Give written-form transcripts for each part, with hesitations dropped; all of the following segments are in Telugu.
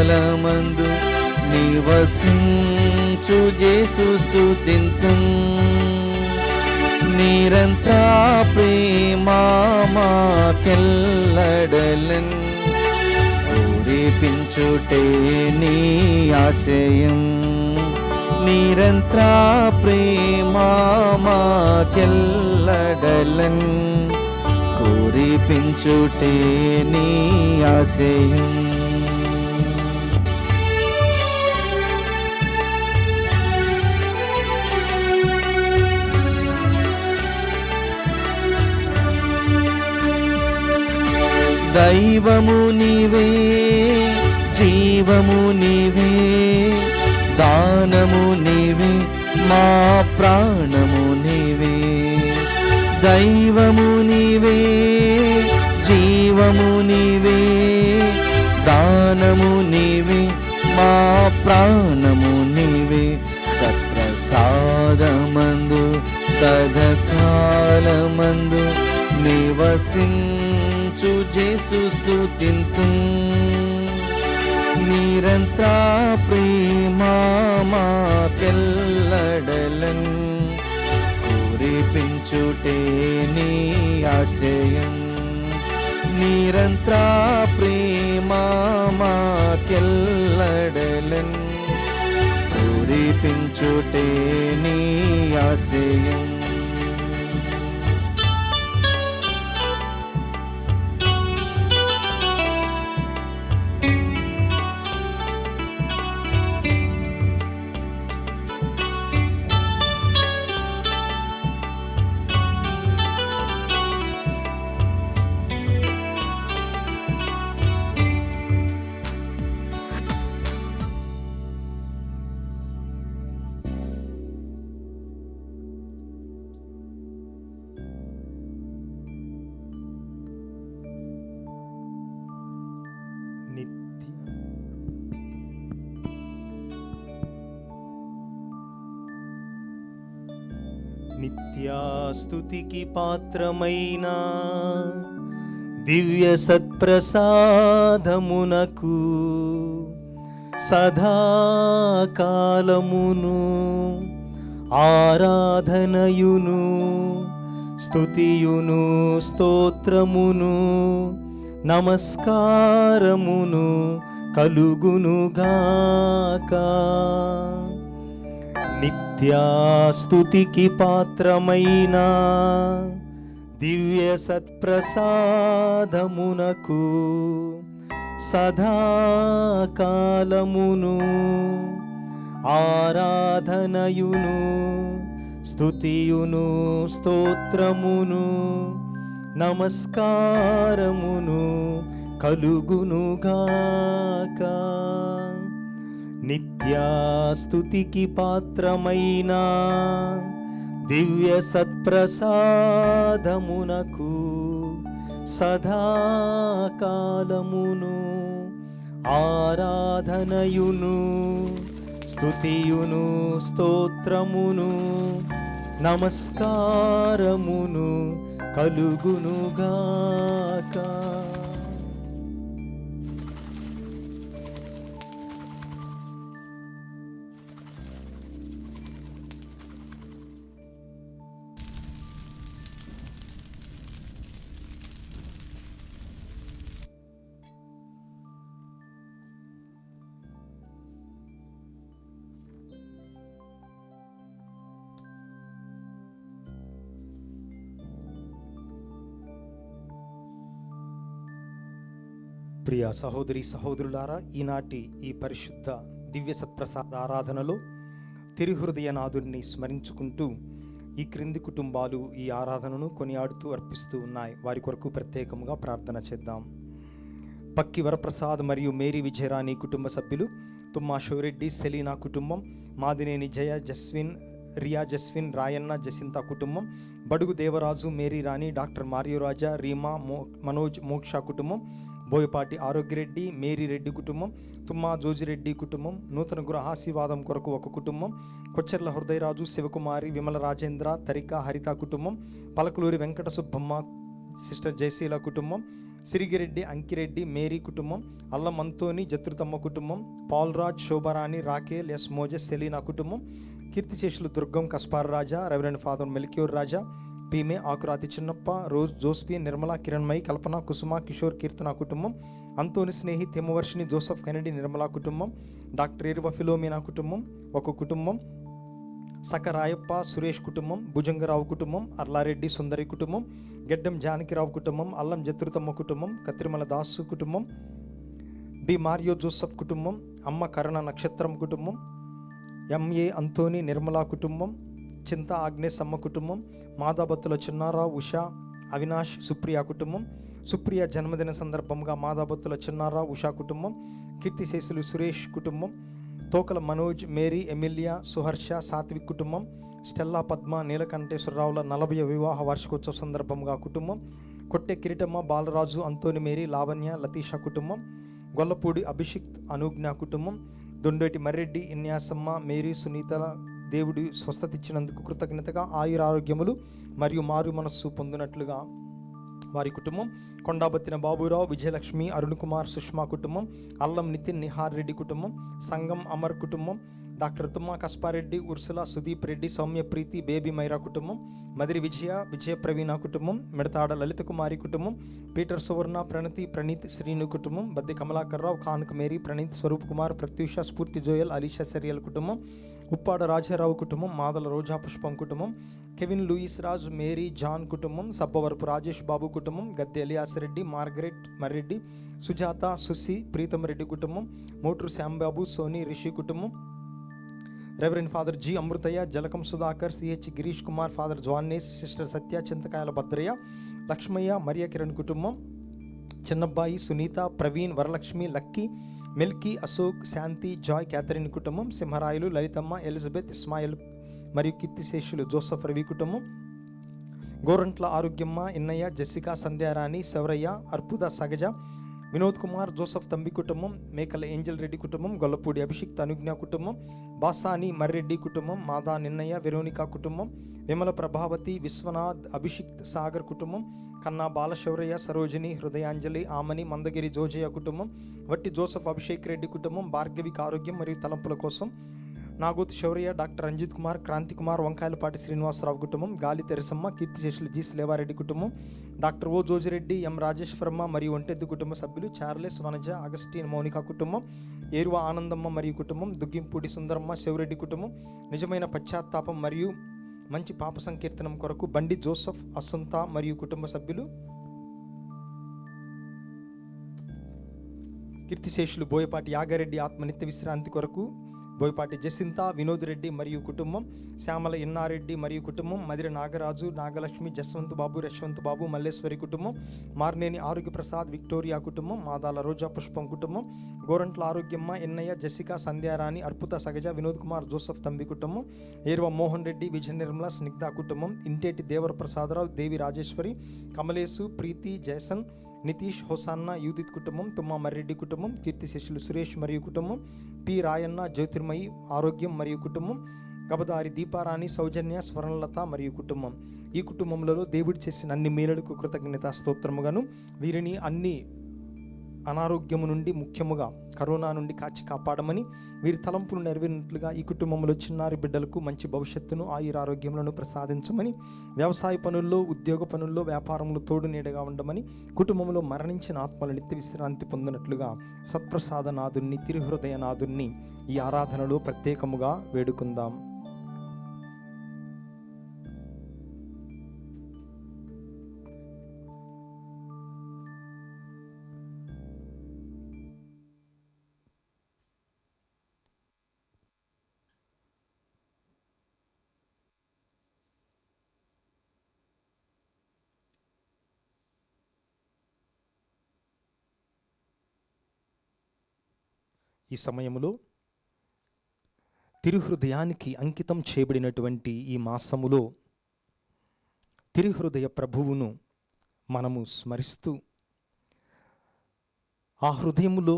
కాలమందు నివసించు జేసు స్తుతింతుం నిరంతర ప్రేమ మాకెల్లడలెన్ పూరిపించుటే నీ ఆశయం నిరంతర ప్రేమ మాకెల్లడలెన్ పూరిపించుటే నీ ఆశయం దైవము నీవే జీవము నీవే దానము నీవే మా ప్రాణము నీవే దైవము నీవే జీవము నీవే దానము నీవే మా ప్రాణము నీవే సత్ప్రసాదమందు సదాకాలమందు నివసించు జేసు స్తుతింతుం నిరంతర ప్రేమ మాకెల్లడలెన్ పూరిపించుటే నీ ఆశయం నిరంతర ప్రేమ మాకెల్లడలెన్ పూరిపించుటే నీ ఆశయం నిత్యాస్తుతికి పాత్రమైన దివ్య సత్ప్రసాదమునకు సదాకాలమును ఆరాధనయును స్తుతియును స్తోత్రమును నమస్కారమును కలుగునుగాక. నిత్యాస్తుతికి పాత్రమైన దివ్య సత్ప్రసాదమునకు సదాకాలమును ఆరాధనయును స్తుతియును స్తోత్రమును నమస్కారమును కలుగునుగాక. నిత్యాస్తుతికి పాత్రమైన దివ్య సత్ప్రసాదమునకు సదాకాలమును ఆరాధనయును స్తుతియును స్తోత్రమును నమస్కారమును కలుగునుగాక. ప్రియ సహోదరి సహోదరులారా, ఈనాటి ఈ పరిశుద్ధ దివ్య సత్ప్రసాద ఆరాధనలో తిరుహృదయనాథుడిని స్మరించుకుంటూ ఈ క్రింది కుటుంబాలు ఈ ఆరాధనను కొనియాడుతూ అర్పిస్తూ ఉన్నాయి. వారి కొరకు ప్రత్యేకంగా ప్రార్థన చేద్దాం. పక్కి వరప్రసాద్ మరియు మేరీ విజయరాణి కుటుంబ సభ్యులు, తుమ్మా షోరెడ్డి సెలీనా కుటుంబం, మాదినేని జయ జస్విన్ రియా జస్విన్ రాయన్న జసింత కుటుంబం, బడుగు దేవరాజు మేరీ రాణి డాక్టర్ మారియోరాజా రీమా మనోజ్ మోక్ష కుటుంబం, బోయపాటి ఆరోగ్యరెడ్డి మేరీ రెడ్డి కుటుంబం, తుమ్మా జోజిరెడ్డి కుటుంబం, నూతన గృహ ఆశీర్వాదం కొరకు ఒక కుటుంబం, కొచ్చెర్ల హృదయరాజు శివకుమారి విమల రాజేంద్ర తరిక హరిత కుటుంబం, పలకలూరి వెంకట సుబ్బమ్మ సిస్టర్ జయశీల కుటుంబం, సిరిగిరెడ్డి అంకిరెడ్డి మేరీ కుటుంబం, అల్లం అంతోని జత్రుతమ్మ కుటుంబం, Paulraj Shobharani Rachel S Moses Selina కుటుంబం, కీర్తిశేషులు దుర్గం కస్పార్ రాజా, రెవరెండ్ ఫాదర్ మెల్క్యూర్ రాజా, పీమే ఆకురాతి చిన్నప్ప, రోజ్ జోస్పి నిర్మల కిరణ్మయి కల్పన కుసుమ కిషోర్ కీర్తన కుటుంబం, అంతోని స్నేహి తెమ్మవర్షిని జోసఫ్ కెనడి నిర్మల కుటుంబం, డాక్టర్ ఇరువ ఫిలోమినా కుటుంబం ఒక కుటుంబం, సకరాయప్ప సురేష్ కుటుంబం, భుజంగరావు కుటుంబం, అర్లారెడ్డి సుందరి కుటుంబం, గెడ్డం జానకిరావు కుటుంబం, అల్లం జత్రుతమ్మ కుటుంబం, కత్రిమల దాసు కుటుంబం, బి మారియో జోసఫ్ కుటుంబం, అమ్మ కరణ నక్షత్రం కుటుంబం, ఎంఏ అంతోని నిర్మలా కుటుంబం, చింత ఆగ్నేస్ అమ్మ కుటుంబం, మాదాబత్తుల చిన్నారావు ఉషా అవినాష్ సుప్రియ కుటుంబం, సుప్రియ జన్మదిన సందర్భంగా మాదాబత్తుల చిన్నారావు ఉషా కుటుంబం, కీర్తిశేషులు సురేష్ కుటుంబం, తోకల మనోజ్ మేరీ ఎమిలియా సుహర్ష సాత్విక్ కుటుంబం, స్టెల్లా పద్మ నీలకంఠేశ్వరరావుల 40వ వివాహ వార్షికోత్సవ సందర్భంగా కుటుంబం, కొట్టె కిరీటమ్మ బాలరాజు అంతోని మేరీ లావణ్య లతీష కుటుంబం, గొల్లపూడి అభిషిక్త్ అనుజ్ఞ కుటుంబం, దొండేటి మర్రెడ్డి ఇన్యాసమ్మ మేరీ సునీతల దేవుడి స్వస్థతిచ్చినందుకు కృతజ్ఞతగా ఆయురారోగ్యములు మరియు మారు మనస్సు పొందినట్లుగా వారి కుటుంబం, కొండాబత్తిన బాబురావు విజయలక్ష్మి అరుణ్ కుమార్ సుష్మా కుటుంబం, అల్లం నితిన్ నిహార్ రెడ్డి కుటుంబం, సంగం అమర్ కుటుంబం, డాక్టర్ తుమ్మా కస్పారెడ్డి ఉర్సుల సుదీప్ రెడ్డి సౌమ్య ప్రీతి బేబీ మైరా కుటుంబం, మదిరి విజయ ప్రవీణ కుటుంబం, మిడతాడ లలిత కుమారి కుటుంబం, పీటర్ సువర్ణ ప్రణీత్ శ్రీను కుటుంబం, బద్ది కమలాకర్రావు కానుక మేరీ ప్రణీత్ స్వరూప్ కుమార్ ప్రత్యూష స్ఫూర్తి జోయల్ అలీషా సెరియల్ కుటుంబం, ఉప్పాడ రాజారావు కుటుంబం, మాదల రోజా పుష్పం కుటుంబం, Kevin Lewis Raj Mary John కుటుంబం, సబ్బవరపు రాజేష్ బాబు కుటుంబం, గద్దె ఎలియాస్ రెడ్డి మార్గరెట్ మర్రెడ్డి సుజాత సుసి ప్రీతం రెడ్డి కుటుంబం, మోటూరు శ్యాంబాబు సోని రిషి కుటుంబం, reverend father G Amruthaiah Jalakam Sudhakar CH Girish Kumar father Johannes sister Satya Chintakayala Bhadraiah Lakshmaiah Maria Kiran కుటుంబం, Chinnabbai Sunitha Praveen Varalakshmi lucky milky Ashok Shanti Joy Catherine కుటుంబం, సింహరాయులు లలితమ్మ ఎలిజబెత్ ఇస్మాయిల్ మరియు కీర్తిశేషులు జోసఫ్ రవి కుటుంబం, గోరంట్ల ఆరోగ్యమ్మ ఇన్నయ్య జెసికా సంధ్యారాణి శౌరయ్య అర్పుద సగజ వినోద్ కుమార్ జోసఫ్ తంబి కుటుంబం, మేకల ఏంజల్ రెడ్డి కుటుంబం, గొల్లపూడి అభిషిక్త్ అనుజ్ఞ కుటుంబం, బాసాని మర్రెడ్డి కుటుంబం, మాదా నిన్నయ్య వెరోనికా కుటుంబం, విమల ప్రభావతి విశ్వనాథ్ అభిషిక్త్ సాగర్ కుటుంబం, కన్నా బాలశౌరయ్య సరోజిని హృదయాంజలి ఆమని మందగిరి జోజయ్య కుటుంబం, వట్టి జోసఫ్ అభిషేక్ రెడ్డి కుటుంబం, భార్గవికి ఆరోగ్యం మరియు తలంపుల కోసం నాగోత్ శౌర్య డాక్టర్ రంజిత్ కుమార్ క్రాంతి కుమార్ వంకాయలపాటి శ్రీనివాసరావు కుటుంబం, గాలి తెరసమ్మ కీర్తిశేషులు జి శ్లేవారెడ్డి కుటుంబం, డాక్టర్ ఓ జోజిరెడ్డి ఎం రాజేశ్వరమ్మ మరియు ఒంటెద్దు కుటుంబ సభ్యులు, చార్లెస్ వనజ అగస్టిన్ మౌనిక కుటుంబం, ఏరువ ఆనందమ్మ మరియు కుటుంబం, దుగ్గింపూడి సుందరమ్మ శివరెడ్డి కుటుంబం, నిజమైన పశ్చాత్తాపం మరియు మంచి పాప సంకీర్తనం కొరకు బండి జోసఫ్ అసంత మరియు కుటుంబ సభ్యులు, కీర్తిశేషులు బోయపాటి యాగారెడ్డి ఆత్మనిత్య విశ్రాంతి కొరకు బోయపాటి జసింత వినోద్ రెడ్డి మరియు కుటుంబం, శ్యామల ఇన్నారెడ్డి మరియు కుటుంబం, మదిర నాగరాజు నాగలక్ష్మి జస్వంత్ బాబు యశ్వంత్ బాబు మల్లేశ్వరి కుటుంబం, మార్నేని ఆరోగ్య ప్రసాద్ విక్టోరియా కుటుంబం, మాదాల రోజా పుష్పం కుటుంబం, గోరంట్ల ఆరోగ్యమ్మ ఎన్నయ్య జెసికా సంధ్యారాణి అర్పుత సగజ వినోద్ కుమార్ జోసఫ్ తంబి కుటుంబం, ఏర్వ మోహన్ రెడ్డి విజయ నిర్మల స్నిగ్ధ కుటుంబం, ఇంటేటి దేవర ప్రసాదరావు దేవి రాజేశ్వరి కమలేసు ప్రీతి జయసన్ నితీష్ హోసాన్న యూదిత్ కుటుంబం, తుమ్మ మర్రెడ్డి కుటుంబం, కీర్తిశేషులు సురేష్ మరియు కుటుంబం, పి రాయన్న జ్యోతిర్మయి ఆరోగ్యం మరియు కుటుంబం, గబదారి దీపారాణి సౌజన్య స్వర్ణలత మరియు కుటుంబం. ఈ కుటుంబంలో దేవుడు చేసిన అన్ని మేలులకు కృతజ్ఞత స్తోత్రముగాను వీరిని అన్ని అనారోగ్యము నుండి ముఖ్యముగా కరోనా నుండి కాచి కాపాడమని వీరి తలంపులు నెరవేరినట్లుగా ఈ కుటుంబంలో చిన్నారి బిడ్డలకు మంచి భవిష్యత్తును ఆయురారోగ్యములను ప్రసాదించమని, వ్యవసాయ పనుల్లో ఉద్యోగ పనుల్లో వ్యాపారంలో తోడు నీడగా ఉండమని, కుటుంబంలో మరణించిన ఆత్మలు నిత్య విశ్రాంతి పొందినట్లుగా సత్ప్రసాదనాథుణ్ణి తిరుహృదయనాథుణ్ణి ఈ ఆరాధనలో ప్రత్యేకముగా వేడుకుందాం. ఈ సమయంలో తిరుహృదయానికి అంకితం చేయబడినటువంటి ఈ మాసములో తిరుహృదయ ప్రభువును మనము స్మరిస్తూ ఆ హృదయములో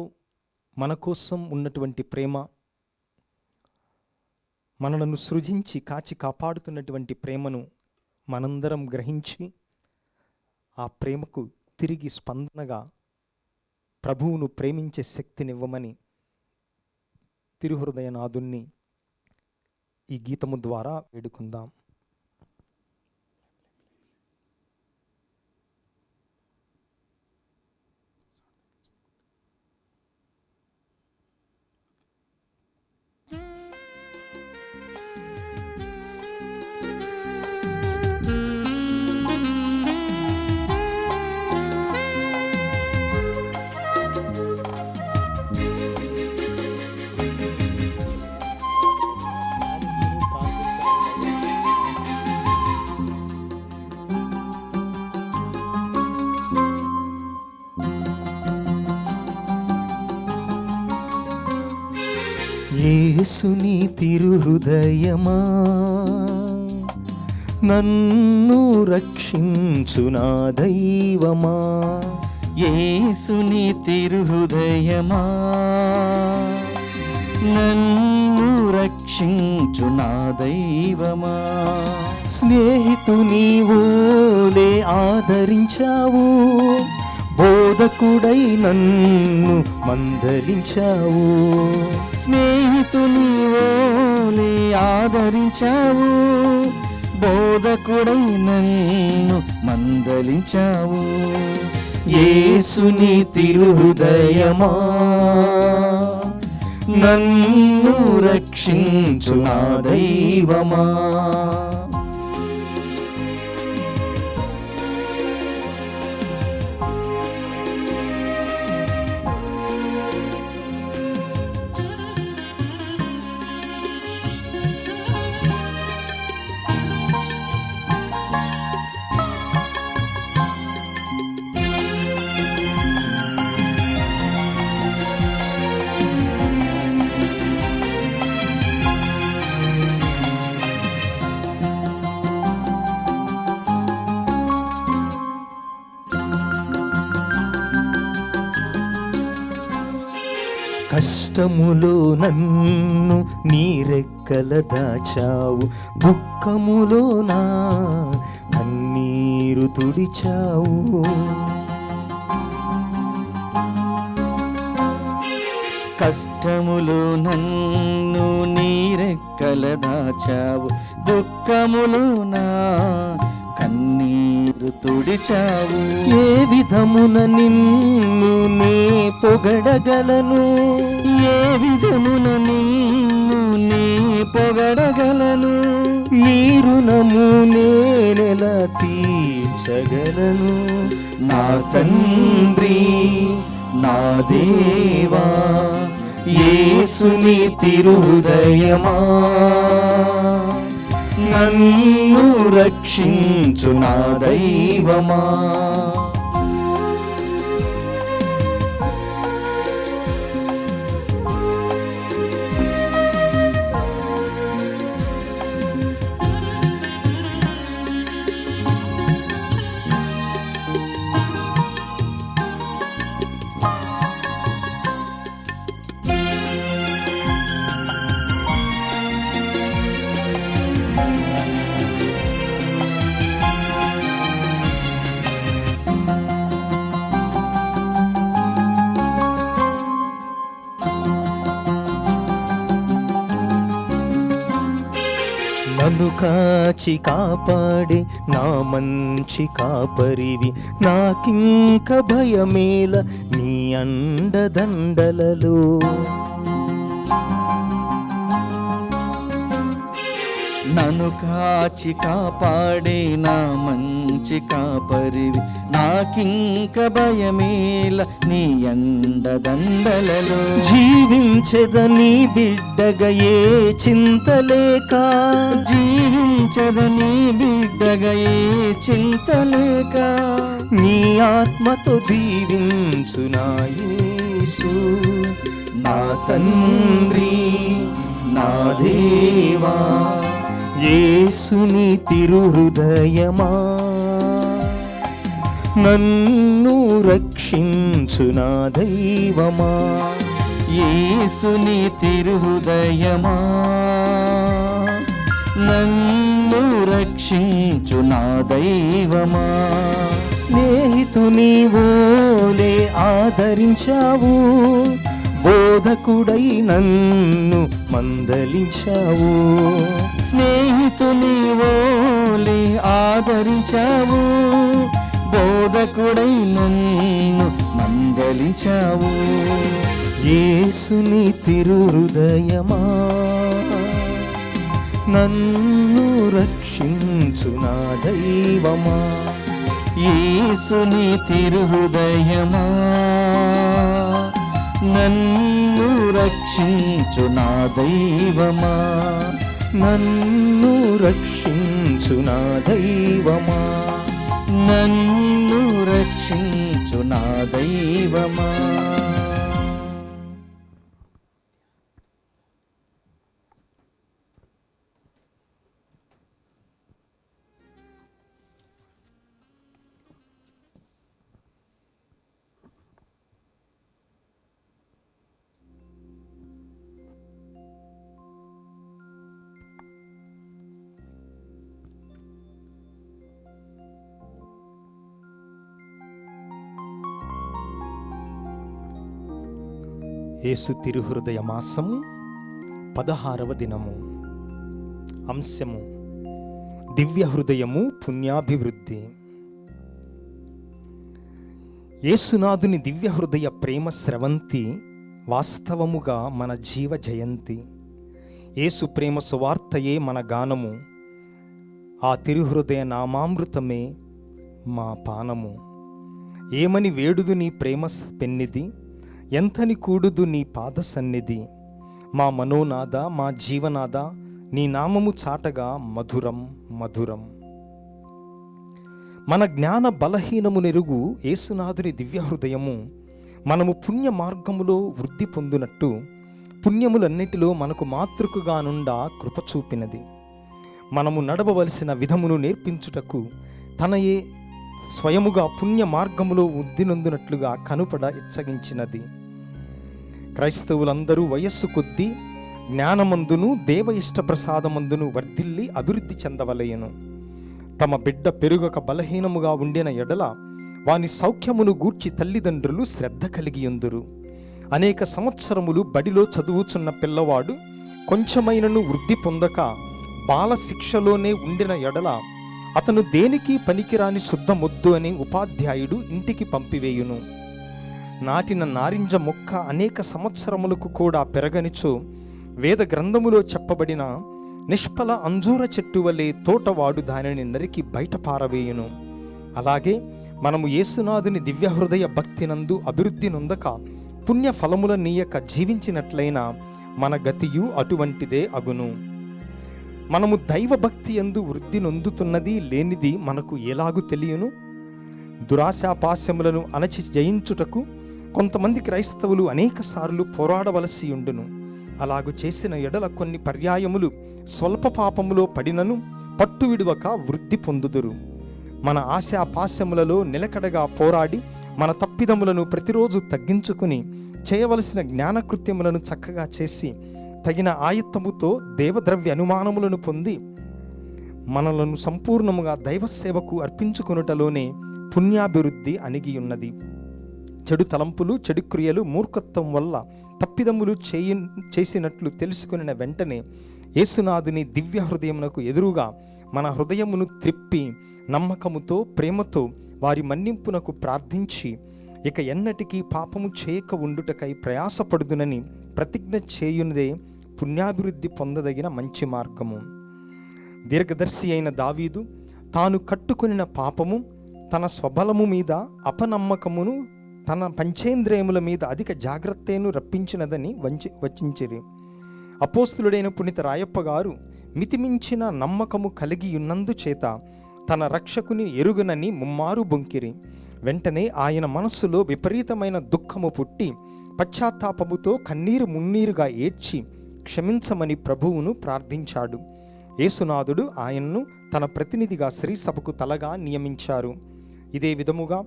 మన కోసం ఉన్నటువంటి ప్రేమ, మనలను సృజించి కాచి కాపాడుతున్నటువంటి ప్రేమను మనందరం గ్రహించి ఆ ప్రేమకు తిరిగి స్పందనగా ప్రభువును ప్రేమించే శక్తినివ్వమని తిరుహృదయనాథుణ్ణి ఈ గీతము ద్వారా వేడుకుందాం. యేసుని తిరుహృదయమా, నన్ను రక్షించు నా దైవమా. యేసుని తిరుహృదయమా, నన్ను రక్షించు నా దైవమా. స్నేహితుని ఓలే ఆదరించావు, బోధకుడై నన్ను మందలించావు. స్నేహితుని ఓలే ఆదరించావు, బోధకుడై నన్ను మందలించావు. యేసుని తిరుహృదయమా, నన్ను రక్షించు నా దైవమా. కష్టములో నన్ను నీరెక్కల దాచావు, దుఃఖములో నా కన్నీరు తుడిచావు. కష్టములు నన్ను నీరెక్కల దాచావు, దుఃఖములు నా కన్నీరు తుడిచావు. ఏ విధమున నిన్ను నే పొగడగలను, ఏ విధమున నిన్ను నే పొగడగలను. నీ రుణము నేనెలా తీర్చగలను. నా తండ్రి నా దేవా, యేసుని తిరుహృదయమా, నన్ను రక్షించు నా దైవమా. నన్ను కాచి కాపాడే నా మంచి కాపరివి, నాకింక భయమేల నీ అండదండలలో. నన్ను కాచి కాపాడే నా మంచి కాపరివి, నాకింక భయమేల నీ అండదండలలో. జీవించదని బిడ్డగా ఏ చింతలేక, జీవించదని బిడ్డగా ఏ చింతలేక. నీ ఆత్మతో దీవించు నా యేసు, నా తండ్రి నా దేవా, యేసుని తిరుహృదయమా, నన్ను రక్షించు నా దైవమా. యేసుని తిరుహృదయమా, నన్ను రక్షించు నా దైవమా. స్నేహితుని వోలే ఆదరించావు, బోధకుడై నన్ను మందలించావు. స్నేహితుని వోలే ఆదరించావు, బోధకుడై నన్ను మందలించావు. యేసుని తిరుహృదయమా, నన్ను రక్షించు నా దైవమా. యేసుని తిరుహృదయమా, నన్ను రక్షించు నా దైవమా. నన్ను రక్షించు నా దైవమా. నన్ను రక్షించు నా దైవమా. యేసు తిరుహృదయ మాసము 16వ దినము. అంశము దివ్య హృదయము పుణ్యాభివృద్ధి. యేసునాథుని దివ్య హృదయ ప్రేమ స్రవంతి వాస్తవముగా మన జీవ జయంతి. యేసు ప్రేమ సువార్తయే మన గానము, ఆ తిరుహృదయ నామామృతమే మా పానము. ఏమని వేడుదు నీ ప్రేమ పెన్నిది, ఎంతని కూడుదు నీ పాద సన్నిధి. మా మనోనాద మా జీవనాద, నీ నామము చాటగా మధురం మధురం. మన జ్ఞాన బలహీనము నెరుగు యేసునాథుని దివ్య హృదయము మనము పుణ్య మార్గములో వృద్ధి పొందునట్టు పుణ్యములన్నిటిలో మనకు మాతృకగా నుండా కృప చూపినది. మనము నడవవలసిన విధమును నేర్పించుటకు తనయే స్వయముగా పుణ్య మార్గములో వృద్ధి నొందినట్లుగా కనుపడ ఇచ్చగించినది. క్రైస్తవులందరూ వయస్సు కొద్దీ జ్ఞానమందును దేవ ఇష్ట ప్రసాదమందును వర్ధిల్లి అభివృద్ధి చెందవలయను. తమ బిడ్డ పెరుగక బలహీనముగా ఉండిన ఎడల వాని సౌఖ్యమును గూర్చి తల్లిదండ్రులు శ్రద్ధ కలిగియుందురు. అనేక సంవత్సరములు బడిలో చదువుచున్న పిల్లవాడు కొంచెమైనను వృద్ధి పొందక బాల శిక్షలోనే ఉండిన ఎడల అతను దేనికి పనికిరాని శుద్ధ మొద్దు అని ఉపాధ్యాయుడు ఇంటికి పంపివేయును. నాటిన నారింజ మొక్క అనేక సంవత్సరములకు కూడా పెరగనిచో వేద గ్రంథములో చెప్పబడిన నిష్ఫల అంజూర చెట్టు వలె తోటవాడు దానిని నరికి బయట పారవేయును. అలాగే మనము యేసునాథుని దివ్య హృదయ భక్తినందు అభివృద్ధి నొందక పుణ్య ఫలముల నీయక జీవించినట్లయినా మన గతియు అటువంటిదే అగును. మనము దైవభక్తి యందు వృద్ధి నొందుతున్నది లేనిది మనకు ఎలాగు తెలియను? దురాశాపాస్యములను అణచి జయించుటకు కొంతమంది క్రైస్తవులు అనేక సార్లు పోరాడవలసి ఉండును. అలాగు చేసిన ఎడల కొన్ని పర్యాయములు స్వల్ప పాపములో పడినను పట్టు విడువక వృద్ధి పొందుదురు. మన ఆశాపాస్యములలో నిలకడగా పోరాడి మన తప్పిదములను ప్రతిరోజు తగ్గించుకుని చేయవలసిన జ్ఞానకృత్యములను చక్కగా చేసి తగిన ఆయత్తముతో దేవద్రవ్య అనుమానములను పొంది మనలను సంపూర్ణముగా దైవసేవకు అర్పించుకొనుటలోనే పుణ్యాభివృద్ధి అణిగియున్నది. చెడు తలంపులు, చెడు క్రియలు, మూర్ఖత్వం వల్ల తప్పిదములు చేసినట్లు తెలుసుకున్న వెంటనే యేసునాథుని దివ్య హృదయమునకు ఎదురుగా మన హృదయమును త్రిప్పి నమ్మకముతో ప్రేమతో వారి మన్నింపునకు ప్రార్థించి ఇక ఎన్నటికీ పాపము చేయక ఉండుటకై ప్రయాసపడుదునని ప్రతిజ్ఞ చేయునదే పుణ్యాభివృద్ధి పొందదగిన మంచి మార్గము. దీర్ఘదర్శి అయిన దావీదు తాను కట్టుకొనిన పాపము, తన స్వబలము మీద అపనమ్మకమును, తన పంచేంద్రియముల మీద అధిక జాగ్రత్తను రప్పించినదని వచించిరి. అపోస్తులుడైన పునీత రాయప్ప గారు మితిమించిన నమ్మకము కలిగి ఉన్నందుచేత తన రక్షకుని ఎరుగనని ముమ్మారు బొంకిరి. వెంటనే ఆయన మనస్సులో విపరీతమైన దుఃఖము పుట్టి పశ్చాత్తాపముతో కన్నీరు మున్నీరుగా ఏడ్చి క్షమించమని ప్రభువును ప్రార్థించాడు. యేసునాథుడు ఆయన్ను తన ప్రతినిధిగా శ్రీసభకు తలగా నియమించారు. ఇదే విధముగా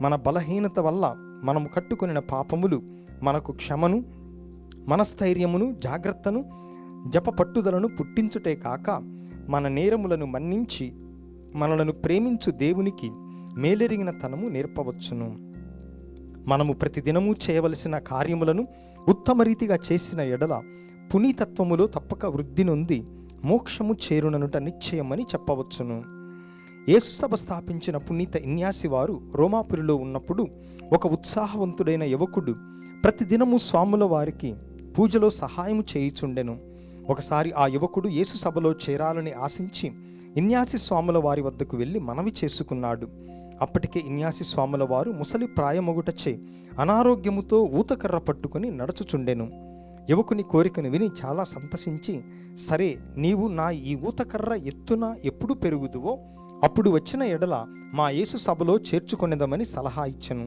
మన బలహీనత వల్ల మనము కట్టుకొనిన పాపములు మనకు క్షమను, మనస్థైర్యమును, జాగ్రత్తను, జప పట్టుదలను పుట్టించుటే కాక మన నేరములను మన్నించి మనలను ప్రేమించు దేవునికి మేలెరిగిన తనము నేర్పవచ్చును. మనము ప్రతిదినము చేయవలసిన కార్యములను ఉత్తమ రీతిగా చేసిన ఎడల పునీతత్వములో తప్పక వృద్ధి నొంది మోక్షము చేరుననుట నిశ్చయమని చెప్పవచ్చును. యేసుసభ స్థాపించిన పునీత ఇన్యాసి వారు రోమాపురిలో ఉన్నప్పుడు ఒక ఉత్సాహవంతుడైన యువకుడు ప్రతిదినము స్వాముల వారికి పూజలో సహాయము చేయుచుండెను. ఒకసారి ఆ యువకుడు యేసు సభలో చేరాలని ఆశించి ఇన్యాసి స్వాముల వారి వద్దకు వెళ్ళి మనవి చేసుకున్నాడు. అప్పటికే ఇన్యాసి స్వాముల వారు ముసలి ప్రాయమొగుటచే అనారోగ్యముతో ఊతకర్ర పట్టుకుని నడుచుచుండెను. యువకుని కోరికను విని చాలా సంతసించి, సరే, నీవు నా ఈ ఊతకర్ర ఎత్తున ఎప్పుడు పెరుగుదువో అప్పుడు వచ్చిన ఎడల మా యేసు సభలో చేర్చుకొనేదమని సలహా ఇచ్చెను.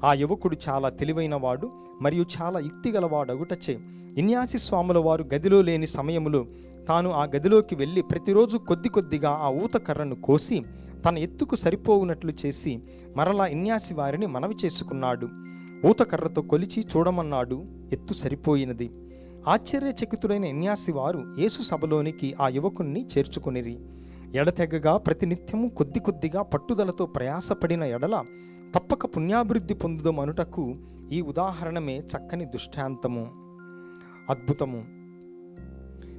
ఆ యువకుడు చాలా తెలివైనవాడు మరియు చాలా యుక్తిగలవాడగుటచే ఇన్యాసి స్వాముల వారు గదిలో లేని సమయములో తాను ఆ గదిలోకి వెళ్ళి ప్రతిరోజు కొద్ది కొద్దిగా ఆ ఊతకర్రను కోసి తన ఎత్తుకు సరిపోవునట్లు చేసి మరలా ఇన్యాసి వారిని మనవి చేసుకున్నాడు. ఊతకర్రతో కొలిచి చూడమన్నాడు. ఎత్తు సరిపోయినది. ఆశ్చర్యచకితుడైన ఇన్యాసి వారు యేసు సభలోనికి ఆ యువకుణ్ణి చేర్చుకొనిరి. ఎడతెగగా ప్రతినిత్యము కొద్ది కొద్దిగా పట్టుదలతో ప్రయాసపడిన ఎడల తప్పక పుణ్యాభివృద్ధి పొందుదమనుటకు ఈ ఉదాహరణమే చక్కని దృష్టాంతము. అద్భుతము.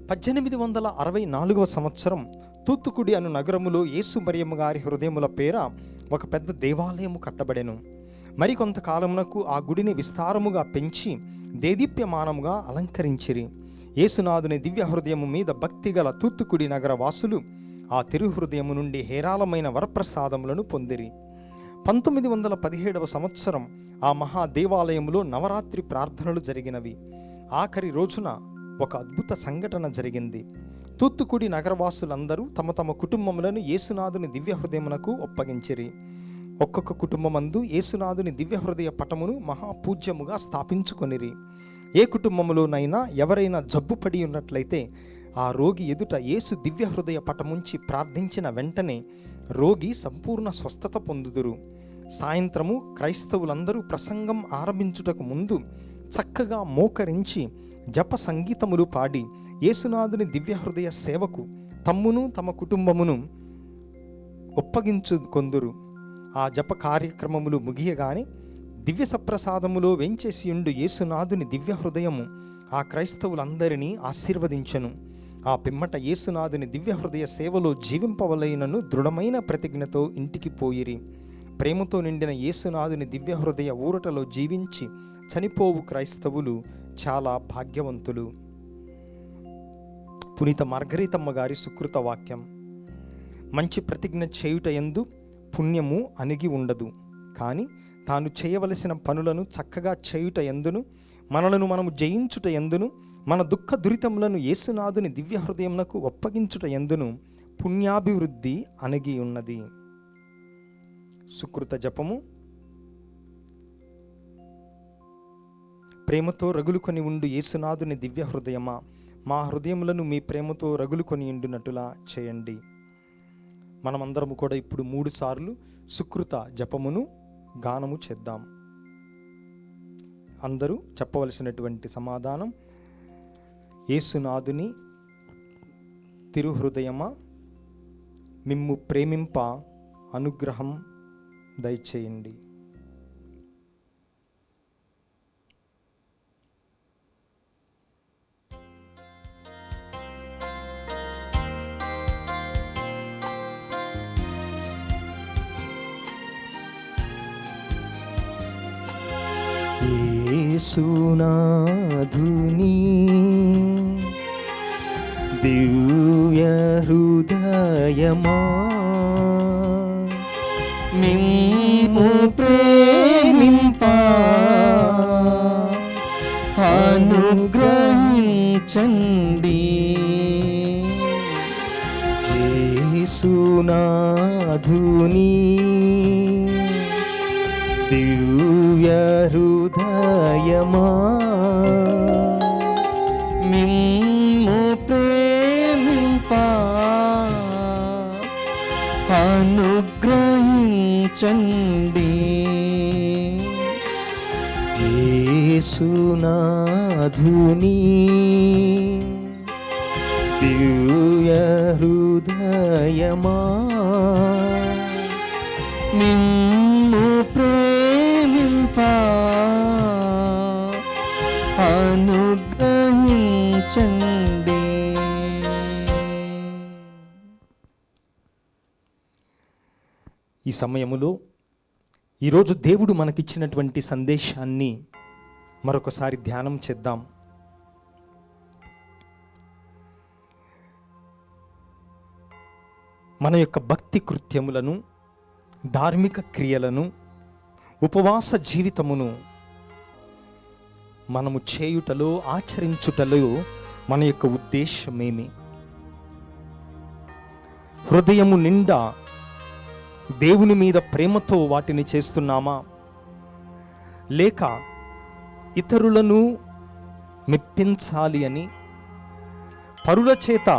1864 సంవత్సరం తూత్తుకుడి అను నగరములో యేసు మరియమ్మ గారి హృదయముల పేర ఒక పెద్ద దేవాలయము కట్టబడెను. మరికొంతకాలమునకు ఆ గుడిని విస్తారముగా పెంచి దేదీప్యమానముగా అలంకరించిరి. యేసునాథుని దివ్య హృదయము మీద భక్తిగల తూత్తుకుడి నగర వాసులు ఆ తిరుహృదయము నుండి హేరాళమైన వరప్రసాదములను పొందిరి. 1917 సంవత్సరం ఆ మహాదేవాలయములో నవరాత్రి ప్రార్థనలు జరిగినవి. ఆఖరి రోజున ఒక అద్భుత సంఘటన జరిగింది. తూత్తుకుడి నగరవాసులందరూ తమ తమ కుటుంబములను యేసునాథుని దివ్య హృదయమునకు ఒప్పగించిరి. ఒక్కొక్క కుటుంబమందు యేసునాథుని దివ్య హృదయ పటమును మహాపూజ్యముగా స్థాపించుకొనిరి. ఏ కుటుంబములోనైనా ఎవరైనా జబ్బుపడి ఉన్నట్లయితే ఆ రోగి ఎదుట యేసు దివ్య హృదయ పటముంచి ప్రార్థించిన వెంటనే రోగి సంపూర్ణ స్వస్థత పొందుదురు. సాయంత్రము క్రైస్తవులందరూ ప్రసంగం ఆరంభించుటకు ముందు చక్కగా మోకరించి జప సంగీతములు పాడి యేసునాథుని దివ్య హృదయ సేవకు తమ్మును తమ కుటుంబమును ఒప్పగించుకొందురు. ఆ జప కార్యక్రమములు ముగియగానే దివ్య సప్రసాదములో వెంచేసియుండు యేసునాథుని దివ్య హృదయము ఆ క్రైస్తవులందరినీ ఆశీర్వదించెను. ఆ పిమ్మట యేసునాథుని దివ్య హృదయ సేవలో జీవింపవలైనను దృఢమైన ప్రతిజ్ఞతో ఇంటికి పోయిరి. ప్రేమతో నిండిన యేసునాథుని దివ్య హృదయ ఊరటలో జీవించి చనిపోవు క్రైస్తవులు చాలా భాగ్యవంతులు. పునీత మార్గరీతమ్మ గారి సుకృత వాక్యం. మంచి ప్రతిజ్ఞ చేయుట యందు పుణ్యము అణిగి ఉండదు, కానీ తాను చేయవలసిన పనులను చక్కగా చేయుట యందును మనలను మనము జయించుట యందును మన దుఃఖ దురితములను యేసునాథుని దివ్య హృదయమునకు ఒప్పగించుట యందును పుణ్యాభివృద్ధి అణిగి ఉన్నది. సుకృత జపము. ప్రేమతో రగులుకొని ఉండు యేసునాథుని దివ్య హృదయమా, మా హృదయములను మీ ప్రేమతో రగులుకొని ఉండునట్టులా చేయండి. మనమందరము కూడా ఇప్పుడు 3 సార్లు సుకృత జపమును గానము చేద్దాం. అందరూ చెప్పవలసినటువంటి సమాధానం: యేసునాథుని తిరుహృదయమా, మిమ్ము ప్రేమింప అనుగ్రహం దయచేయండి. యేసునాథుని దివ్య హృదయమా, మిమ్ము ప్రేమింప అనుగ్రహించండి. యేసునాథుని దివ్య హృదయమా, మిమ్ము ప్రేమింప అనుగ్రహించండి. యేసునాథుని దివ్య హృదయమా, హృదయమా మిమ్ము ప్రేమింప అనుగ్రహించండి. ఈ సమయములో ఈరోజు దేవుడు మనకిచ్చినటువంటి సందేశాన్ని మరొకసారి ధ్యానం చేద్దాం. మన యొక్క భక్తి కృత్యములను, ధార్మిక క్రియలను, ఉపవాస జీవితమును మనము చేయుటలో, ఆచరించుటలో మన యొక్క ఉద్దేశమేమి? హృదయము నిండా దేవుని మీద ప్రేమతో వాటిని చేస్తున్నామా, లేక ఇతరులను మెప్పించాలి అని, పరుల చేత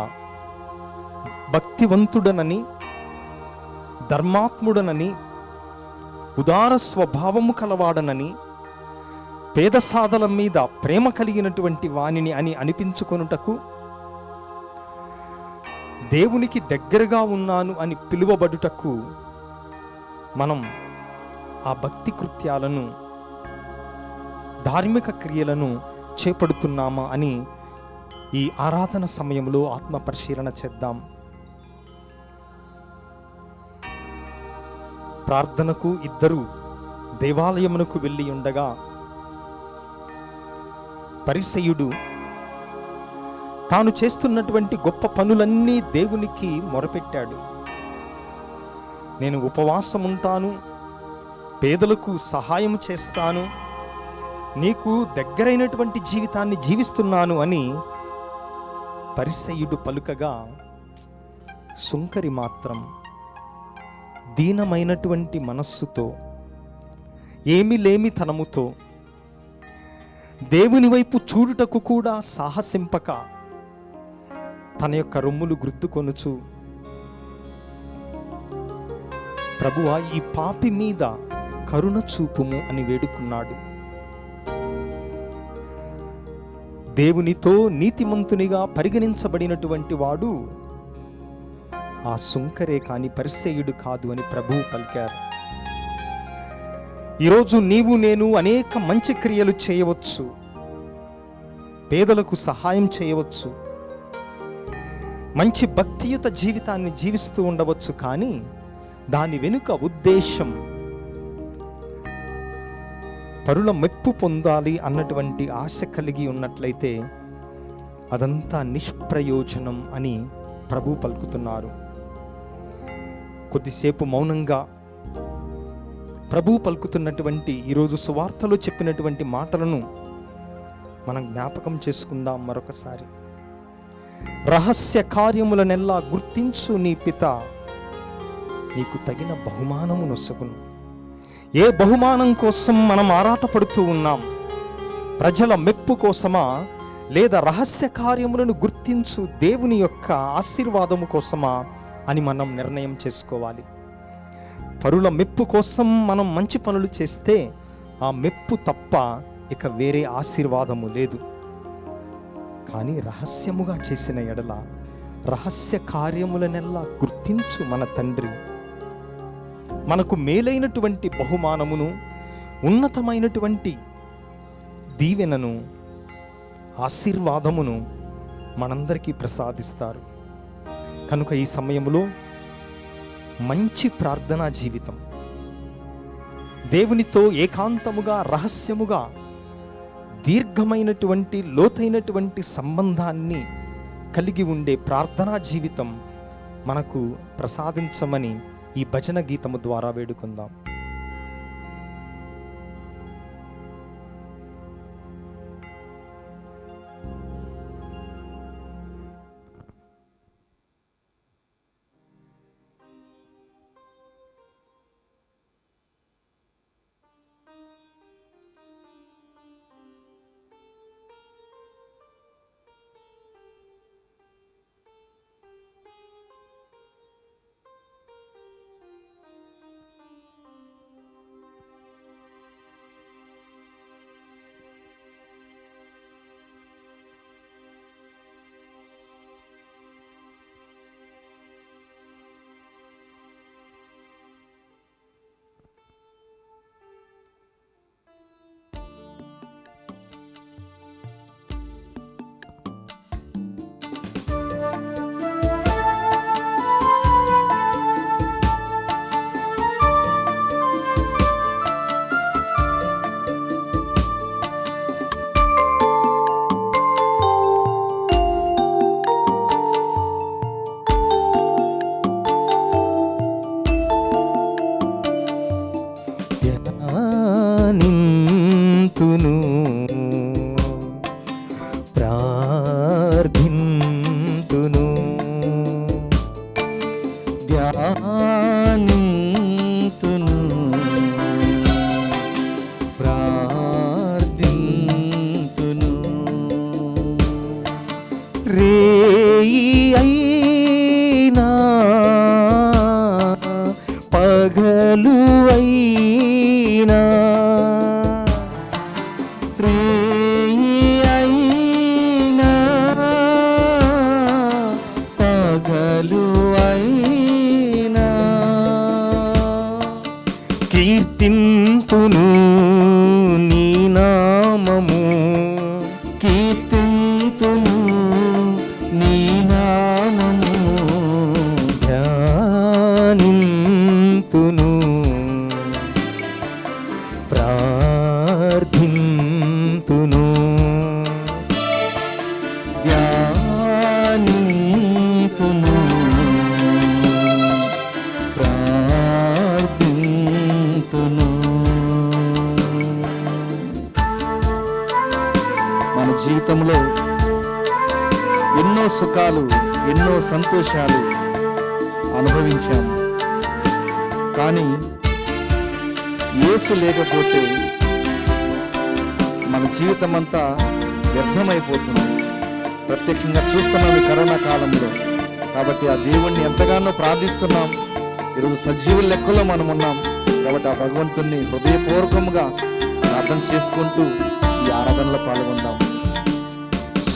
భక్తివంతుడనని, ధర్మాత్ముడనని, ఉదార స్వభావము కలవాడనని, పేద సాధల మీద ప్రేమ కలిగినటువంటి వానిని అని అనిపించుకొనుటకు, దేవునికి దగ్గరగా ఉన్నాను అని పిలువబడుటకు మనం ఆ భక్తి కృత్యాలను, ధార్మిక క్రియలను చేపడుతున్నామా అని ఈ ఆరాధన సమయంలో ఆత్మ పరిశీలన చేద్దాం. ప్రార్థనకు ఇద్దరు దేవాలయమునకు వెళ్ళి ఉండగా పరిసయ్యుడు తాను చేస్తున్నటువంటి గొప్ప పనులన్నీ దేవునికి మొరపెట్టాడు. నేను ఉపవాసం ఉంటాను, పేదలకు సహాయం చేస్తాను, నీకు దగ్గరైనటువంటి జీవితాన్ని జీవిస్తున్నాను అని పరిసయ్యుడు పలుకగా, సుంకరి మాత్రం దీనమైనటువంటి మనస్సుతో, ఏమి లేమితనముతో, దేవుని వైపు చూడుటకు కూడా సాహసింపక తన యొక్క రొమ్ములు గుర్తుకొనుచు, ప్రభువా ఈ పాపి మీద కరుణ చూపుము అని వేడుకున్నాడు. దేవునితో నీతిమంతునిగా పరిగణించబడినటువంటి వాడు ఆ సుంకరే కాని పరిసయ్యుడు కాదు అని ప్రభువు పలికారు. ఈరోజు నీవు నేను అనేక మంచి క్రియలు చేయవచ్చు, పేదలకు సహాయం చేయవచ్చు, మంచి భక్తియుత జీవితాన్ని జీవిస్తూ ఉండవచ్చు. కానీ దాని వెనుక ఉద్దేశం పరుల మెప్పు పొందాలి అన్నటువంటి ఆశ కలిగి ఉన్నట్లయితే అదంతా నిష్ప్రయోజనం అని ప్రభు పలుకుతున్నారు. కొద్దిసేపు మౌనంగా ప్రభు పలుకుతున్నటువంటి ఈరోజు సువార్తలో చెప్పినటువంటి మాటలను మనం జ్ఞాపకం చేసుకుందాం మరొకసారి. రహస్య కార్యములనెల్లా గుర్తించు నీ పిత నీకు తగిన బహుమానము నొసగును. ఏ బహుమానం కోసం మనం ఆరాటపడుతూ ఉన్నాం? ప్రజల మెప్పు కోసమా, లేదా రహస్య కార్యములను గుర్తించు దేవుని యొక్క ఆశీర్వాదము కోసమా అని మనం నిర్ణయం చేసుకోవాలి. పరుల మెప్పు కోసం మనం మంచి పనులు చేస్తే ఆ మెప్పు తప్ప ఇక వేరే ఆశీర్వాదము లేదు. కానీ రహస్యముగా చేసిన ఎడల, రహస్య కార్యములనెల్లా గుర్తించు మన తండ్రి మనకు మేలైనటువంటి బహుమానమును, ఉన్నతమైనటువంటి దీవెనను, ఆశీర్వాదమును మనందరికీ ప్రసాదిస్తారు. కనుక ఈ సమయంలో మంచి ప్రార్థనా జీవితం, దేవునితో ఏకాంతముగా, రహస్యముగా, దీర్ఘమైనటువంటి లోతైనటువంటి సంబంధాన్ని కలిగి ఉండే ప్రార్థనా జీవితం మనకు ప్రసాదించమని ఈ భజన గీతము ద్వారా వేడుకుందాం. ధ్యానింతును ప్రార్థింతును. రేయి అయినా పగలు అయినా, రేయి అయినా పగలు అయినా, కీర్తింతును నీ నామము, కీర్తింతును నీ నామము, ధ్యానింతును ప్రార్థింతును. ధ్యానింతును ప్రార్థింతును. మన జీవితంలో ఎన్నో సుఖాలు, ఎన్నో సంతోషాలు అనుభవించాము. కానీ యేసు లేకపోతే మన జీవితం అంతా వ్యర్థమైపోతుంది. ప్రత్యక్షంగా చూస్తున్నాం ఈ కరోనా కాలంలో. కాబట్టి ఆ దేవుణ్ణి ఎంతగానో ప్రార్థిస్తున్నాం. ఈరోజు సజీవుల లెక్కలో మనం ఉన్నాం. కాబట్టి ఆ భగవంతుణ్ణి హృదయపూర్వకంగా ప్రార్థన చేసుకుంటూ ఈ ఆరాధనలో పాల్గొందాం.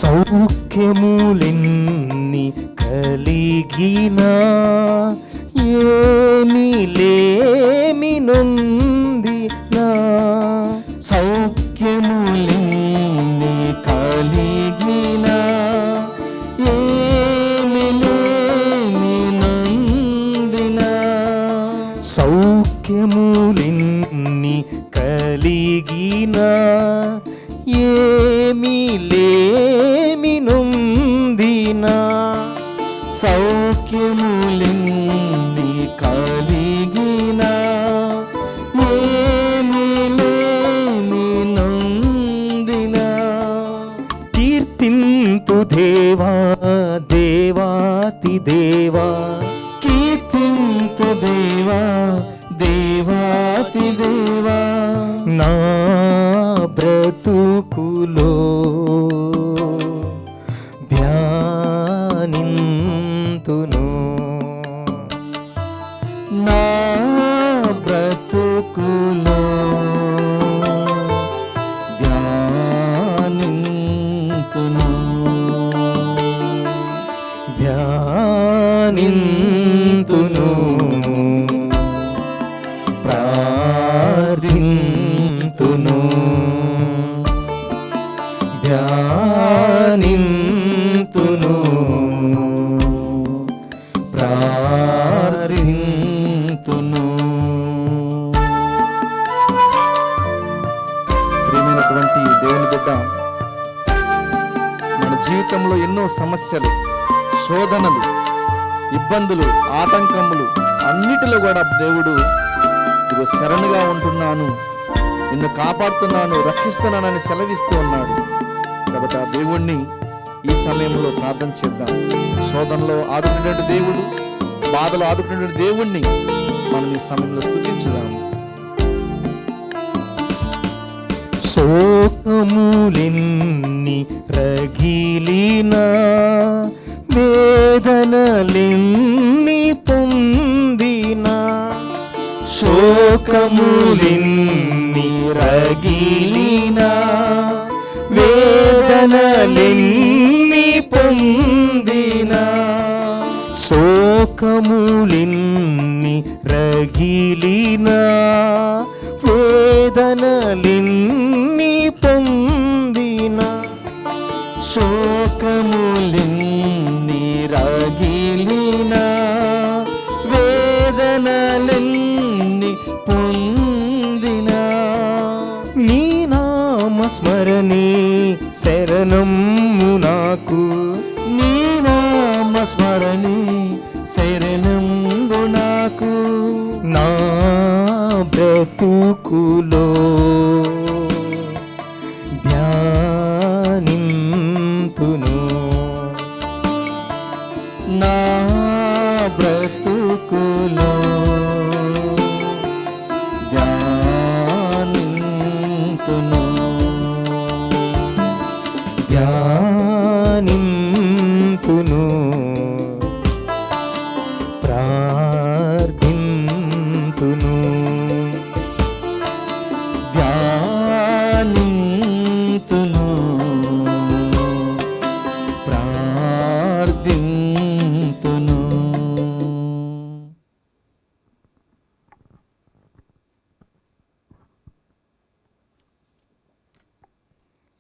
సౌఖ్యములెన్ని కలిగినా ఏమి లేమి నొందినా, సౌఖ్యములెన్ని కలిగినా ఏమి లేమి నొందినా, సౌఖ్యములెన్ని కలిగినా ఏమి లేమి నొందినా, సౌఖ్యములెన్ని కలిగినా ఏమి లేమి నొందినా, కీర్తింతు దేవా దేవాతి దేవా, కీర్తింతు దేవా దేవాతి దేవా, నా బ్రతుకులో ధ్యానింతును, నా బ్రతుకులో ధ్యానింతును, ధ్యానింతును ప్రార్థింతును, ధ్యానింతును ప్రార్థింతును. ప్రియమైనటువంటి దేవుని బిడ్డ, మన జీవితంలో ఎన్నో సమస్యలు, శోధనలు, ఇబ్బందులు, ఆటంకములు అన్నిటిలో కూడా దేవుడు ఇదిగో శరణుగా ఉంటున్నాను, నిన్ను కాపాడుతున్నాను, రక్షిస్తున్నానని సెలవిస్తూ ఉన్నాడు. కాబట్టి ఆ దేవుణ్ణి ఈ సమయంలో ప్రార్థన చేద్దాం. శోధనలో ఆదుకునేటువంటి దేవుడు, బాధలో ఆదుకునేటువంటి దేవుణ్ణి మనం ఈ సమయంలో స్తుతించుదాం. శోకములెన్ని రగిలినా, వేదనలెన్ని పొందినా, శోకములెన్ని రగిలినా, వేదనలెన్ని పొందినా, శోకములెన్ని రగిలినా, వేదనలెన్ని పొందినా, శోకములెన్ని రగిలినా, వేదనలెన్ని పొందినా, నీ నామస్మరణే శరణము నాకు, నీ నామస్మరణే శరణము నాకు, నా బ్రతుకులో ధ్యానింతును, నా బ్రతుకు ప్రార్థింతును. ధ్యానింతును, ప్రార్థింతును.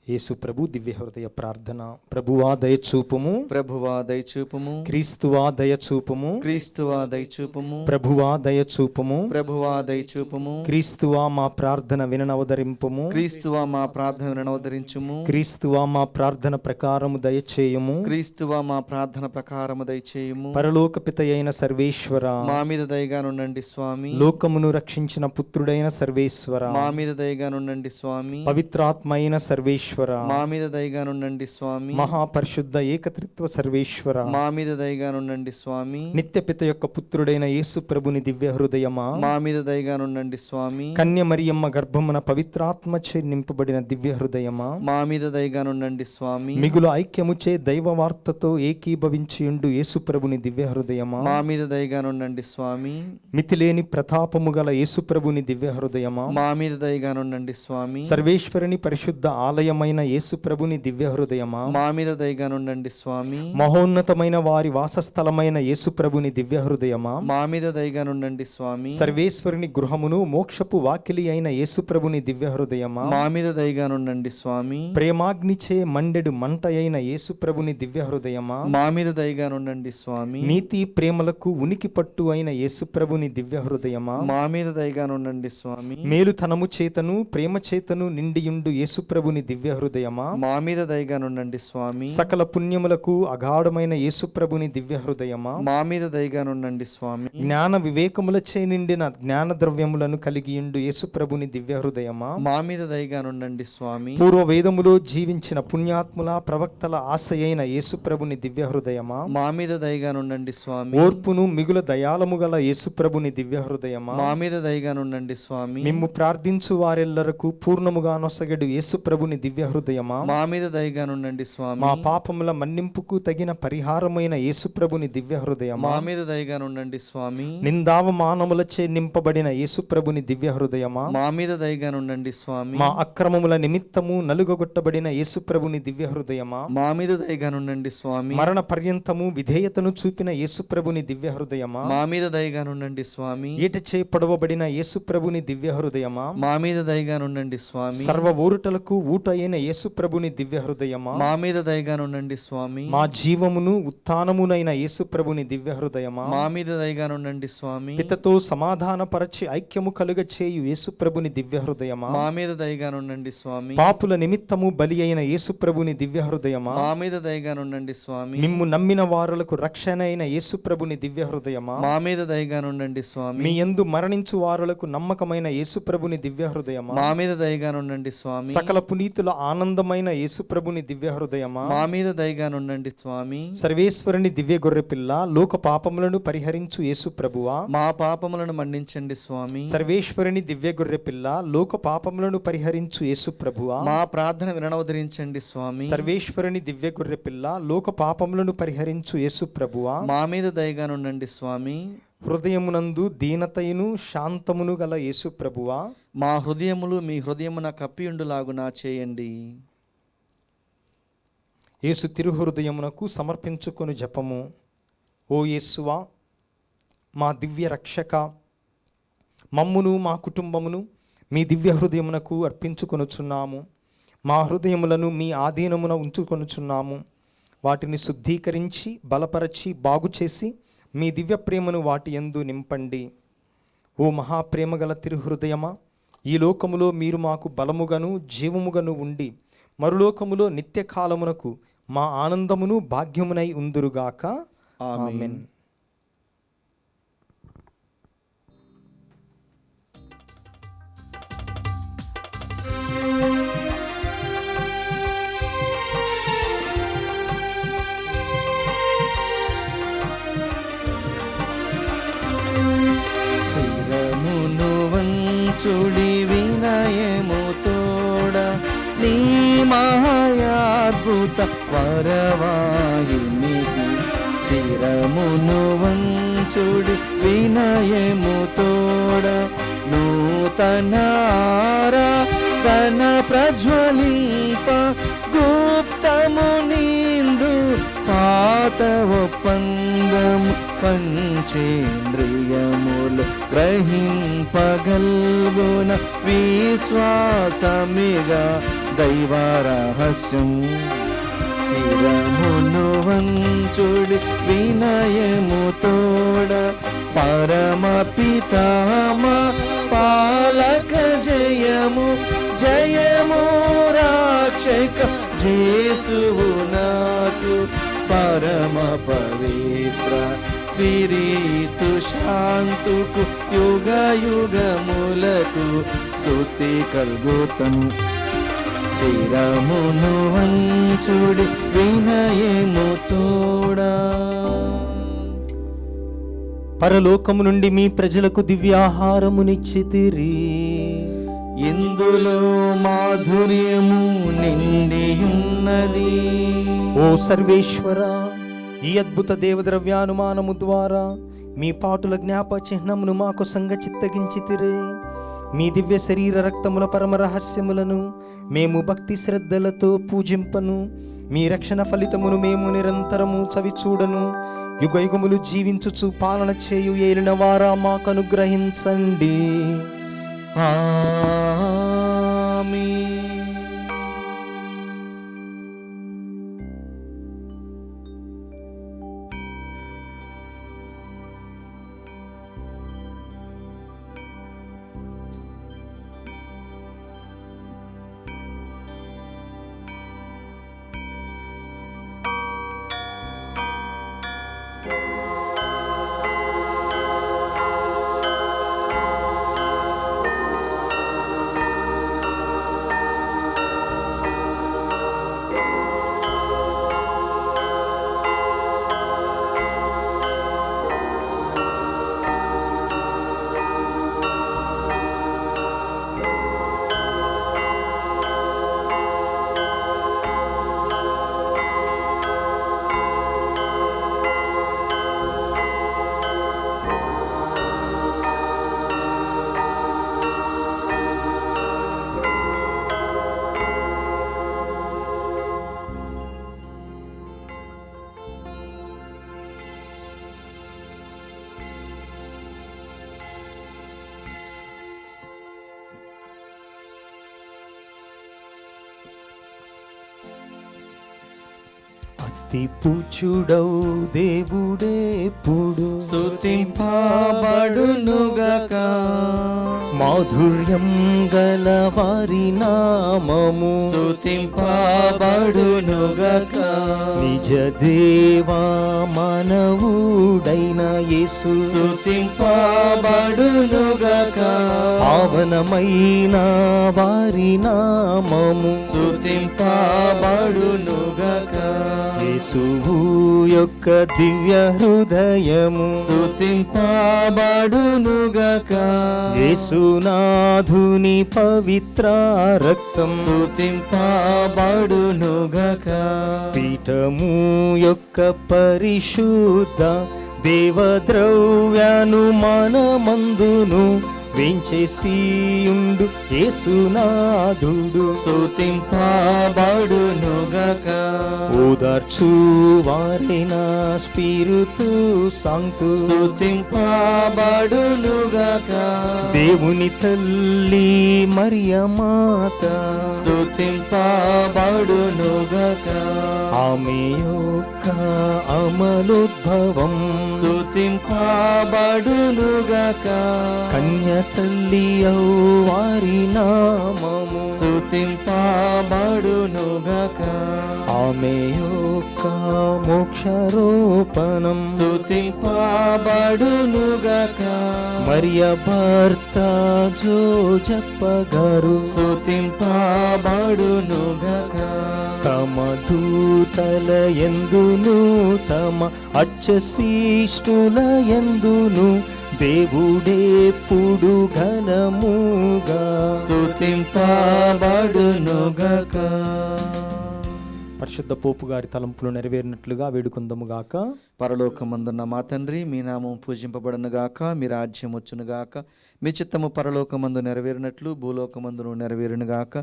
యేసు ప్రభు దివ్య హృదయ ప్రార్థన. ప్రభువా దయచూపుము, ప్రభువా దయచూపుము, క్రీస్తువా దయచూపుము, క్రీస్తువా దయచూపుము, ప్రభువా దయచూపుము, ప్రభువా దయచూపుము, క్రీస్తువా మా ప్రార్థన విననవదరింపుము, క్రీస్తువా మా ప్రార్థన వినవదరించుము, క్రీస్తువా మా ప్రార్థన ప్రకారము దయచేయుము, క్రీస్తువా మా ప్రార్థన ప్రకారము దయచేయుము. పరలోక పితయైన సర్వేశ్వర, మా మీద దయగా నుండండి స్వామి. లోకమును రక్షించిన పుత్రుడైన సర్వేశ్వర, మా మీద దయగా నుండండి స్వామి. పవిత్రాత్మైన సర్వేశ్వర, మా మీద దయగా నుండండి స్వామి. మహాపరిశుద్ధ ఏకత్రిత్వ సర్వేశ్వర, మా మీద దయగా నుండండి స్వామి. నిత్య పిత యొక్క పుత్రుడైన యేసు ప్రభుని దివ్య హృదయమా, మా మీద దయగా నుండండి స్వామి. కన్య మరియమ్మ గర్భమున పవిత్రాత్మచే నింపబడిన దివ్య హృదయమా, మా మీద దయగా నుండండి స్వామి. మిగులు ఐక్యముచే దైవ వార్తతో ఏకీభవించియుండు యేసు ప్రభుని దివ్య హృదయమా, మా మీద దయగా నుండండి స్వామి. మితిలేని ప్రతాపము గల యేసు ప్రభుని దివ్య హృదయమా, మా మీద దయగా నుండండి స్వామి. సర్వేశ్వరుని పరిశుద్ధ ఆలయమైన యేసు ప్రభుని దివ్య హృదయమా, మా మీద దయగా నుండండి స్వామి. మహోన్నతమైన వారి వాసస్థలమైన యేసు ప్రభుని దివ్య హృదయమా, మా మీద దయగా నుండండి స్వామి. సర్వేశ్వరుని గృహమును మోక్షపు వాకిలి అయిన యేసు ప్రభుని దివ్య హృదయమా, మా మీద దయగా నుండండి స్వామి. ప్రేమాగ్నిచే మండెడు మంట అయిన యేసు ప్రభుని దివ్య హృదయమా, మా మీద దయగా నుండండి స్వామి. నీతి ప్రేమలకు ఉనికి పట్టు అయిన యేసు ప్రభుని దివ్య హృదయమా, మా మీద దయగా నుండండి స్వామి. మేలుతనము చేతను ప్రేమ చేతను నిండియుండు యేసు ప్రభుని దివ్య హృదయమా, మా మీద దయగా నుండండి స్వామి. సకల పుణ్యములకు అగాఢమైన యేసు ప్రభుని దివ్య హృదయమా, మా మీద దయగా నుండండి స్వామి. జ్ఞాన వివేకములచే నిండిన జ్ఞాన ద్రవ్యములను కలిగియుండు యేసు ప్రభుని దివ్య హృదయమా, మా మీద దయగా నుండండి స్వామి. పూర్వ వేదములో జీవించిన పుణ్యాత్ముల ప్రవక్తల ఆశయైన యేసు ప్రభుని దివ్య హృదయమా, మా మీద దయగా నుండండి స్వామి. ఓర్పును మిగుల దయాళము గల యేసు ప్రభుని దివ్య హృదయమా, మా మీద దయగా నుండండి స్వామి. మిమ్ము ప్రార్థించు వారెల్లరకు పూర్ణముగా నొసగడు యేసు ప్రభుని దివ్య హృదయమా, మా మీద దయగా నుండండి స్వామి. మా పాపముల మన్నింపుకు తగిన పరిహారమైన యేసు ప్రభుని దివ్య హృదయమా, మా మీద దయగా నుండండి స్వామి. నిందావమానములచే నింపబడిన యేసు ప్రభుని దివ్య హృదయమా, మా మీద దయగా నుండండి స్వామి. మా అక్రమముల నిమిత్తము నలుగగొట్టబడిన యేసు ప్రభుని దివ్య హృదయమా, మా మీద దయగా నుండండి స్వామి. మరణ పర్యంతము విధేయతను చూపిన యేసు ప్రభుని దివ్య హృదయమా, మా మీద దయగా నుండండి స్వామి. ఈటచే పొడవబడిన యేసు ప్రభుని దివ్య హృదయమా, మా మీద దయగా నుండండి స్వామి. సర్వ ఊరుటలకు ఊట అయిన యేసు ప్రభుని దివ్య హృదయమా, మా మీద దయగా నుండండి స్వామి. మా జీవమును ఉత్థానమునైన యేసు ప్రభుని దివ్య హృదయమా, మా మీద దయగా నుండండి స్వామి. పితతో సమాధానపరచి ఐక్యము కలుగ చేయు యేసు ప్రభుని దివ్య హృదయమా, మా మీద దయగా నుండండి స్వామి. పాపుల నిమిత్తము బలి అయిన యేసు ప్రభుని దివ్య హృదయమా, మా మీద దయగా నుండండి స్వామి. మిమ్ము నమ్మిన వారులకు రక్షణ అయిన యేసు ప్రభుని దివ్య హృదయమా, మా మీద దయగా నుండండి స్వామి. మీ యందు మరణించు వారులకు నమ్మకమైన యేసు ప్రభుని దివ్య హృదయమా, మా మీద దయగా నుండండి స్వామి. సకల పునీతుల ఆనందమైన యేసు ప్రభుని దివ్య హృదయమా, మా మీద దయగా నుండండి స్వామి. సర్వేశ్వరుని దివ్య గొర్రెపిల్ల లోక పాపములను పరిహరించు యేసు ప్రభువా, మా పాపములను మన్నించండి స్వామి. సర్వేశ్వరుని దివ్య గొర్రెపిల్ల లోక పాపములను పరిహరించు యేసు ప్రభువా, మా ప్రార్థన వినవదరించండి స్వామి. సర్వేశ్వరుని దివ్య గొర్రెపిల్ల లోక పాపములను పరిహరించు యేసు ప్రభువా, మా మీద దయగా నుండండి స్వామి. హృదయమునందు దీనతయును శాంతమును గల యేసు ప్రభువా, మా హృదయములు మీ హృదయమున కప్పియుండులాగునా చేయండి. యేసు తిరుహృదయమునకు సమర్పించుకొని జపము. ఓ యేసువా, మా దివ్య రక్షక, మమ్మును మా కుటుంబమును మీ దివ్య హృదయమునకు అర్పించుకొనుచున్నాము. మా హృదయములను మీ ఆధీనమున ఉంచుకొనుచున్నాము. వాటిని శుద్ధీకరించి బలపరచి బాగుచేసి మీ దివ్య ప్రేమను వాటి యందు నింపండి. ఓ మహాప్రేమగల తిరుహృదయమా, ఈ లోకములో మీరు మాకు బలముగను జీవముగను ఉండి మరులోకములో నిత్యకాలమునకు మా ఆనందమును భాగ్యమునై ఉందురుగాక. ఆమేన్. శిరమును వంచుడి వినయము తోడ నీ మహాయాద్భుత వరవాయునికి శిరమును వంచుడి వంచుడి వినయము తోడ నూతన ఆరాధన ప్రజ్వలింప గుప్తము నిందు పాత ఒప్పందము పంచేంద్రియములు గ్రహింపగల్గున విశ్వాసమిగా దైవ రహస్యం శిరమును వంచుడి వినయము తోడ పరమ పితామ పాలక జయము జయము రాక్షక జేసువు నాకు పరమ పవిత్ర స్పిరితు శాంతుకు యుగ యుగములకు స్తుతి కల్గుతను శిరమును వంచుడి వినయము తోడా. పరలోకము నుండి మీ ప్రజలకు దివ్యాహారమునిచ్చితిరి, ఇందులో మాధుర్యము నిండియున్నది. ఓ సర్వేశ్వర, ఈ అద్భుత దేవద్రవ్యానుమానము ద్వారా మీ పాటుల జ్ఞాప చిహ్నమును మాకు సంగచిత్తగించితిరే. మీ దివ్య శరీర రక్తముల పరమ రహస్యములను మేము భక్తి శ్రద్ధలతో పూజింపను. మీ రక్షణ ఫలితమును మేము నిరంతరము చవిచూడను. యుగయుగములు జీవించుచు పాలన చేయు ఏలిన వారా మాకు అనుగ్రహించండి. ఆమేన్. అతి పూచుడవు దేవుడేపుడు స్తుతింపబడునుగాక. మాధుర్యం గల వారి నామము స్తుతింపబడునుగాక. నిజ దేవా మానవుడైన యేసు స్తుతింపబడునుగాక. పావనమైన వారి నామము స్తుతింపబడునుగాక. యేసువు యొక్క దివ్య హృదయము స్తుతింపబడునుగాక. యేసునాథుని పవిత్ర రక్తం స్తుతింపబడునుగాక. పీఠము యొక్క పరిశుద్ధ దేవద్రవ్యాను మనమందును వేంచేసియుండు యేసునాథుడు స్తుతింపబడునుగాక. ఓదార్చు వారైన స్పిరితు సాంక్తు స్తుతింపబడునుగాక. దేవుని తల్లి మరియమాత స్తుతింపబడునుగాక. ఆమె యొక్క అమలోద్భవం స్తుతింపబడునుగాక. కన్య తల్లి అవు వారి నామము స్తుతింపబడునుగాక. ఆమె యొక్క మోక్షరూపణం స్తుతింపబడునుగాక. మరియ భర్త జోజప్ప గారు స్తుతింపబడునుగాక. తమ దూతల ఎందును తమ అచ్చశిష్టుల ఎందును దేవుడేపుడు ఘనముగా స్తుతింపబడునుగాక. పరిశుద్ధ పోపు గారి తలంపులు నెరవేరినట్లుగా వేడుకుందముగాక. పరలోకమందున్న మా తండ్రి, మీ నామం పూజింపబడనుగాక, మీ రాజ్యం వచ్చునుగాక, మీ చిత్తము పరలోకమందు నెరవేరినట్లు భూలోకమందును నెరవేరునుగాక.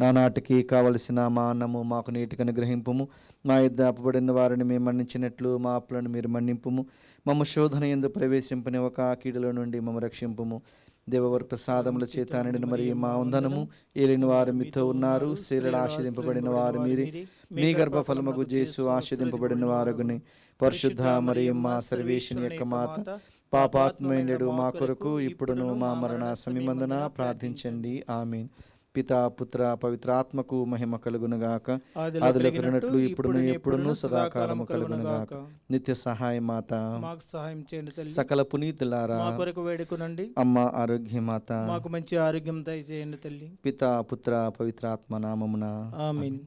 నానాటికి కావలసిన మా అన్నము మాకు నీటికి అనుగ్రహింపుము. మా యుద్ధ అప్పబడిన వారిని మేము మన్నించినట్లు మా అప్పులను మీరు మన్నింపుము. మమ్మ శోధన యందు ప్రవేశింపనివ్వక కీడుల నుండి మమ్మ రక్షింపుము. దేవవర ప్రసాదముల చేత నిండిన మరి మా వందనము. ఏలిన వారు మీతో ఉన్నారు, స్త్రీలలో ఆశీర్వదింపబడిన వారు మీరే, మీ గర్భఫలముగు జేసు ఆశీర్వదింపబడిన వారుగుని. పరిశుద్ధ మరియమ్మ సర్వేశ్వని యొక్క మాత, పాపాత్మైనడు మా కొరకు ఇప్పుడును మా మరణ సమయమందున ప్రార్థించండి. ఆమేన్. పితా పుత్ర పవిత్రాత్మకు మహిమ కలుగునుగాక. ఆదిలో కలిగినట్లు ఇప్పుడును ఎప్పుడును సదాకాలము కలుగునుగాక. నిత్య సహాయ మాత మాకు సహాయం చేయండి తల్లి. సకల పునీతులారా మా కొరకు వేడుకునండి. అమ్మ ఆరోగ్య మాత మాకు మంచి ఆరోగ్యం దయచేయండి తల్లి. పితా పుత్ర పవిత్రాత్మ నామమున ఆమేన్.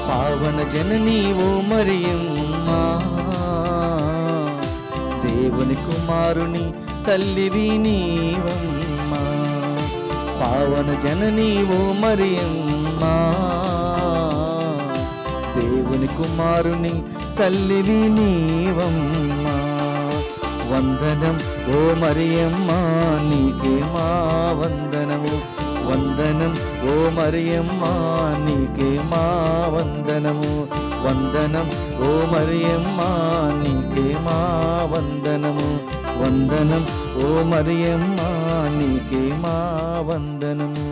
పావన జననీ ఓ మరియమ్మా, దేవుని కుమారుని తల్లివి నీవమ్మా. పావన జననీ ఓ మరియమ్మా, దేవుని కుమారుని తల్లివి నీవమ్మా. వందనం ఓ మరియమ్మా, నీకే మా వందనము. వందనం ఓ మరియమ్మా, నీకే మా వందనము. వందనం ఓ మరియమ్మా, నీకే మా వందనము. వందనం ఓ మరియమ్మా, నీకే మా వందనము.